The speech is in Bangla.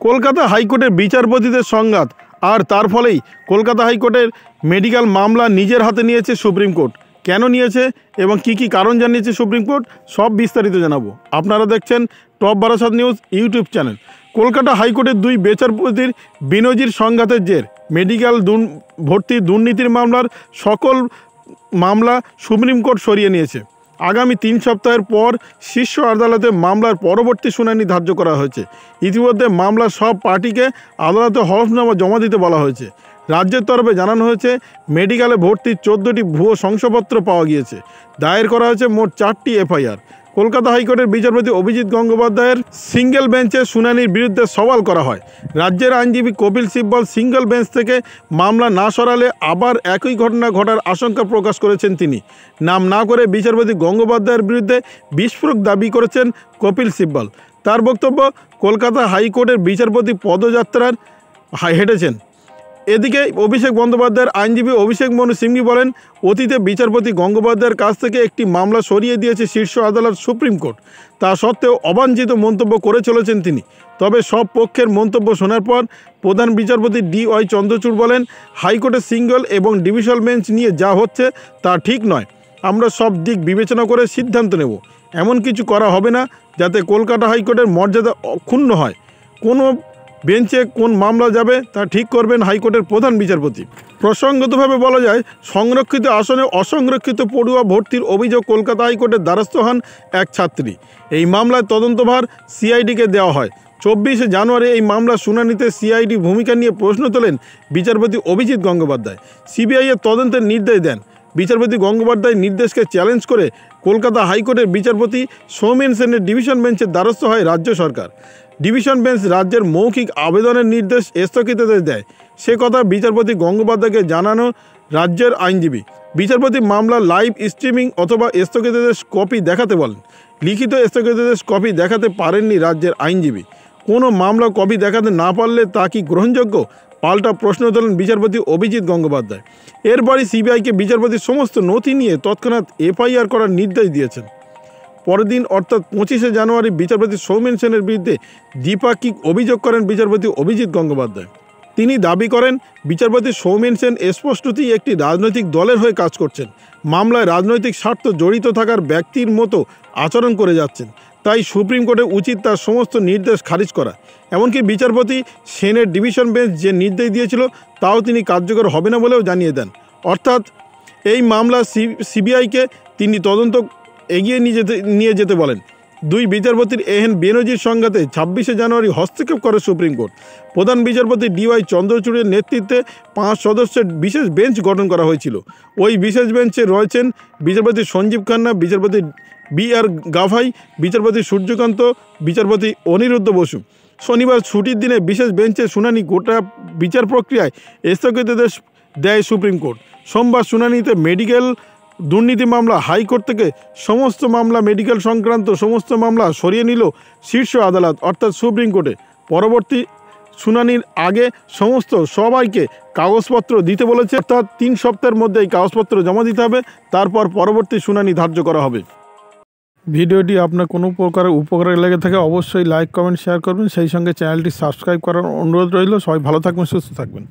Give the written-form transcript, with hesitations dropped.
কলকাতা হাইকোর্টের বিচারপতিদের সংঘাত আর তার ফলেই কলকাতা হাইকোর্টের মেডিকেল মামলা নিজের হাতে নিয়েছে সুপ্রিম কোর্ট। কেন নিয়েছে এবং কি কি কারণ জানিয়েছে সুপ্রিম কোর্ট, সব বিস্তারিত জানাবো। আপনারা দেখছেন top Barasat news YouTube channel. Kolkata হাইকোর্টের দুই বিচারপতির বিনজির সংঘাতের জের মেডিকেল ভর্তি দুর্নীতির মামলার সকল মামলা সুপ্রিম কোর্ট সরিয়ে নিয়েছে। আগামী 3 সপ্তাহের পর শীর্ষ আদালতে মামলার পরবর্তী শুনানি ধার্য করা হয়েছে। ইতিমধ্যে মামলার সব পার্টিকে আদালতে হলফনামা জমা দিতে বলা হয়েছে। রাজ্যের তরফে জানানো হয়েছে মেডিকেলে ভর্তির 14টি ভুয়ো শংসাপত্র পাওয়া গিয়েছে। দায়ের করা হয়েছে মোট 4টি এফআইআর। কলকাতা হাইকোর্টের বিচারপতি অভিজিৎ গঙ্গোপাধ্যায়ের সিঙ্গেল বেঞ্চে শুনানির বিরুদ্ধে সওয়াল করা হয়। রাজ্যের আইনজীবী কপিল সিব্বল সিঙ্গেল বেঞ্চ থেকে মামলা না সরালে আবার একই ঘটনা ঘটার আশঙ্কা প্রকাশ করেছেন। তিনি নাম না করে বিচারপতি গঙ্গোপাধ্যায়ের বিরুদ্ধে বিস্ফোরক দাবি করেছেন কপিল সিব্বল। তার বক্তব্য, কলকাতা হাইকোর্টের বিচারপতি পদযাত্রার হেঁটেছেন। এদিকে অভিষেক বন্দ্যোপাধ্যায়ের আইনজীবী অভিষেক মনু সিংভি বলেন, অতীতে বিচারপতি গঙ্গোপাধ্যায়ের কাছ থেকে একটি মামলা সরিয়ে দিয়েছে শীর্ষ আদালত সুপ্রিম কোর্ট। তা সত্ত্বেও অবাঞ্ছিত মন্তব্য করে চলেছেন তিনি। তবে সব পক্ষের মন্তব্য শোনার পর প্রধান বিচারপতি DY চন্দ্রচূড় বলেন, হাইকোর্টের সিঙ্গল এবং ডিভিশন বেঞ্চ নিয়ে যা হচ্ছে তা ঠিক নয়। আমরা সব দিক বিবেচনা করে সিদ্ধান্ত নেব। এমন কিছু করা হবে না যাতে কলকাতা হাইকোর্টের মর্যাদা অক্ষুণ্ণ হয়। কোনো বেঞ্চে কোন মামলা যাবে তা ঠিক করবেন হাইকোর্টের প্রধান বিচারপতি। প্রসঙ্গতভাবে বলা যায়, সংরক্ষিত আসনে অসংরক্ষিত পড়ুয়া ভর্তির অভিযোগ কলকাতা হাইকোর্টের দ্বারস্থ হন এক ছাত্রী। এই মামলায় তদন্তভার CIDকে দেওয়া হয়। 24শে জানুয়ারি এই মামলার শুনানিতে CID ভূমিকা নিয়ে প্রশ্ন তোলেন বিচারপতি অভিজিৎ গঙ্গোপাধ্যায়। CBI এর তদন্তের নির্দেশ দেন। বিচারপতি গঙ্গোপাধ্যায়ের নির্দেশকে চ্যালেঞ্জ করে কলকাতা হাইকোর্টের বিচারপতি সৌমেন সেনের ডিভিশন বেঞ্চের দ্বারস্থ হয় রাজ্য সরকার। ডিভিশন বেঞ্চ রাজ্যের মৌখিক আবেদনের নির্দেশ স্থগিতাদেশ দেয়। সে কথা বিচারপতি গঙ্গোপাধ্যায়কে জানানো রাজ্যের আইনজীবী। বিচারপতি মামলার লাইভ স্ট্রিমিং অথবা স্থগিতাদেশ কপি দেখাতে বলেন। লিখিত স্থগিতাদেশ কপি দেখাতে পারেননি রাজ্যের আইনজীবী। কোনো মামলা কপি দেখাতে না পারলে তা কি গ্রহণযোগ্য? পাল্টা প্রশ্ন তোলেন বিচারপতি অভিজিৎ গঙ্গোপাধ্যায়। এরপরই CBIকে বিচারপতির সমস্ত নথি নিয়ে তৎক্ষণাৎ FIR করার নির্দেশ দিয়েছেন। পরের দিন অর্থাৎ 25শে জানুয়ারি বিচারপতি সৌমেন সেনের বিরুদ্ধে দ্বিপাক্ষিক অভিযোগ করেন বিচারপতি অভিজিৎ গঙ্গোপাধ্যায়। তিনি দাবি করেন, বিচারপতি সৌমেন সেন স্পষ্টতই একটি রাজনৈতিক দলের হয়ে কাজ করছেন। মামলায় রাজনৈতিক স্বার্থ জড়িত থাকার ব্যক্তির মতো আচরণ করে যাচ্ছেন। তাই সুপ্রিম কোর্টের উচিত তার সমস্ত নির্দেশ খারিজ করা। এমনকি বিচারপতি সেনের ডিভিশন বেঞ্চ যে নির্দেশ দিয়েছিল তাও তিনি কার্যকর হবে না বলেও জানিয়ে দেন। অর্থাৎ এই মামলা CBIকে তিনি তদন্ত এগিয়ে নিয়ে যেতে বলেন। দুই বিচারপতির এহেন বেনজির সংঘাতে 26শে জানুয়ারি হস্তক্ষেপ করে সুপ্রিম কোর্ট। প্রধান বিচারপতি DY চন্দ্রচূড়ের নেতৃত্বে 5 সদস্যের বিশেষ বেঞ্চ গঠন করা হয়েছিল। ওই বিশেষ বেঞ্চে রয়েছেন বিচারপতি সঞ্জীব খান্না, বিচারপতি BR গাভাই, বিচারপতি সূর্যকান্ত, বিচারপতি অনিরুদ্ধ বসু। শনিবার ছুটির দিনে বিশেষ বেঞ্চে শুনানি গোটা বিচার প্রক্রিয়ায় স্থগিতাদেশ দেয় সুপ্রিম কোর্ট। সোমবার শুনানিতে মেডিকেল দুর্নীতি মামলা হাইকোর্ট থেকে সমস্ত মামলা মেডিকেল সংক্রান্ত সমস্ত মামলা সরিয়ে নিল শীর্ষ আদালত অর্থাৎ সুপ্রিম কোর্টে। পরবর্তী শুনানির আগে সমস্ত সবাইকে কাগজপত্র দিতে বলেছে, অর্থাৎ 3 সপ্তাহের মধ্যে এই কাগজপত্র জমা দিতে হবে। তারপর পরবর্তী শুনানি ধার্য করা হবে। ভিডিওটি আপনার কোনো প্রকারের উপকারে লেগে থাকে অবশ্যই লাইক, কমেন্ট, শেয়ার করবেন। সেই সঙ্গে চ্যানেলটি সাবস্ক্রাইব করার অনুরোধ রইল। সবাই ভালো থাকবেন, সুস্থ থাকবেন।